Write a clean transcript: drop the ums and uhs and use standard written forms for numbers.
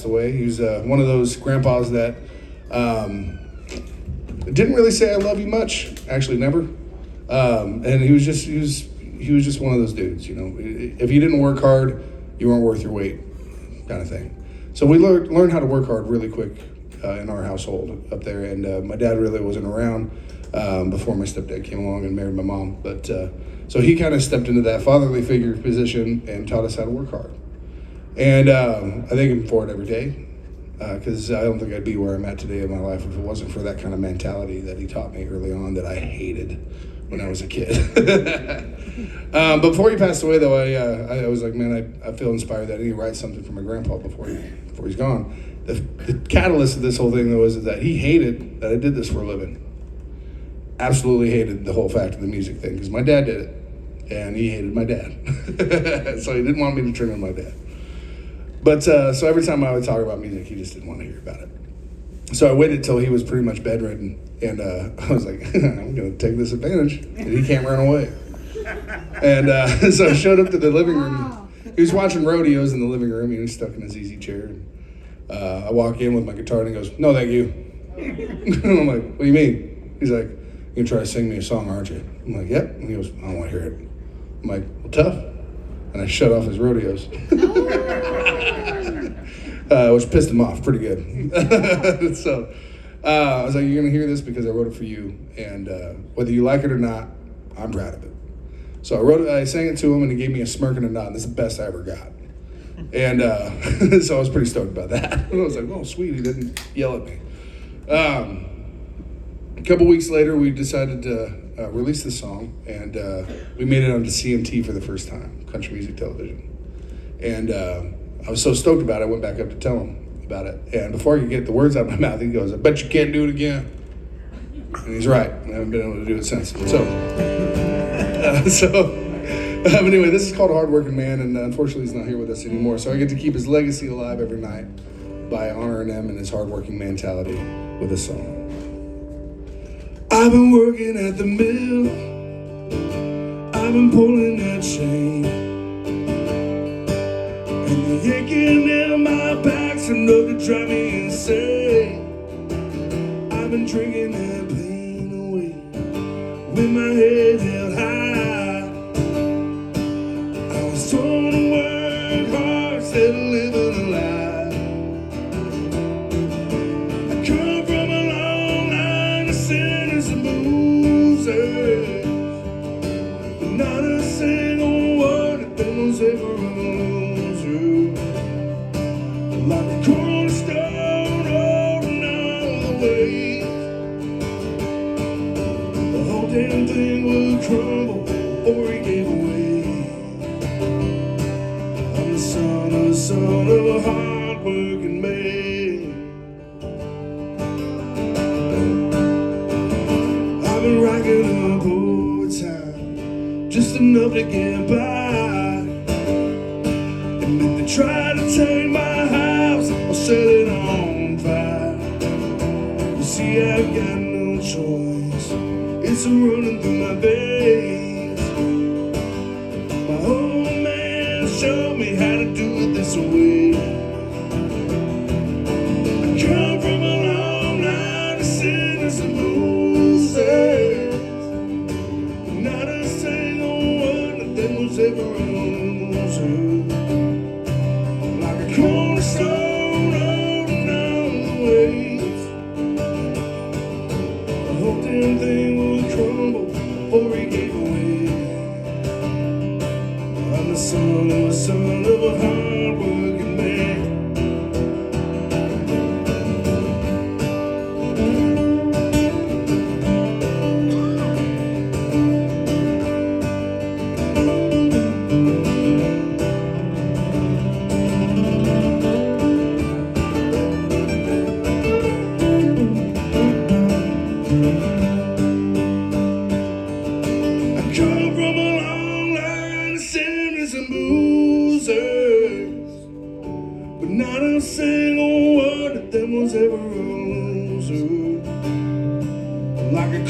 Away. He was one of those grandpas that didn't really say "I love you" much. Actually, never. And he was just one of those dudes. You know, if you didn't work hard, you weren't worth your weight, kind of thing. So we learned how to work hard really quick in our household up there. And my dad really wasn't around before my stepdad came along and married my mom. But so he kind of stepped into that fatherly figure position and taught us how to work hard. And I thank him for it every day, because I don't think I'd be where I'm at today in my life if it wasn't for that kind of mentality that he taught me early on that I hated when I was a kid. But before he passed away, though, I was like, man, I feel inspired that I need to write something for my grandpa before he's gone. The catalyst of this whole thing, though, is that he hated that I did this for a living. Absolutely hated the whole fact of the music thing, because my dad did it, and he hated my dad. So he didn't want me to turn on my dad. But so every time I would talk about music, he just didn't want to hear about it. So I waited till he was pretty much bedridden, and I was like, I'm going to take this advantage, and he can't run away. And so I showed up to the living room. He was watching rodeos in the living room. He was stuck in his easy chair. And, I walk in with my guitar, and he goes, "No, thank you." I'm like, "What do you mean?" He's like, "You're going to try to sing me a song, aren't you?" I'm like, "Yep." And he goes, "I don't want to hear it." I'm like, "Well, tough." And I shut off his rodeos. Which pissed him off pretty good. So I was like, "You're going to hear this because I wrote it for you. And whether you like it or not, I'm proud of it." So I sang it to him, and he gave me a smirk and a nod. This is the best I ever got. And so I was pretty stoked about that. I was like, "Oh, sweet, he didn't yell at me." A couple weeks later, we decided to release the song, and we made it onto CMT for the first time, Country Music Television. And I was so stoked about it, I went back up to tell him about it. And before I could get the words out of my mouth, he goes, "I bet you can't do it again." And he's right. I haven't been able to do it since. But anyway, this is called Hard Working Man, and unfortunately he's not here with us anymore. So I get to keep his legacy alive every night by honoring him and his hardworking mentality with a song. I've been working at the mill, I've been pulling that chain, and the aching in my back's enough to drive me insane. I've been drinking that pain away with my head held high. I was told to work hard instead of living a lie. I come from a long line of sinners and losers, but not a single one of them was ever a loser. Like a cornerstone holding all the weight, the whole damn thing would crumble before he gave away. I'm the son of a hard-working man. I've been racking up overtime, just enough to get by. And if they try to take my house, I'll set it on fire. You see, I've got no choice, it's running through my veins. My old man showed me how to do it this way. I come from a long line of sinners and losers, not a single one of them was ever a loser. Like a cornerstone holding on the waves, the whole damn thing would crumble before he gave away. I'm the son of a hard-working man. I come from a long line of sinners and losers, but not a single one of them was ever a loser. Like a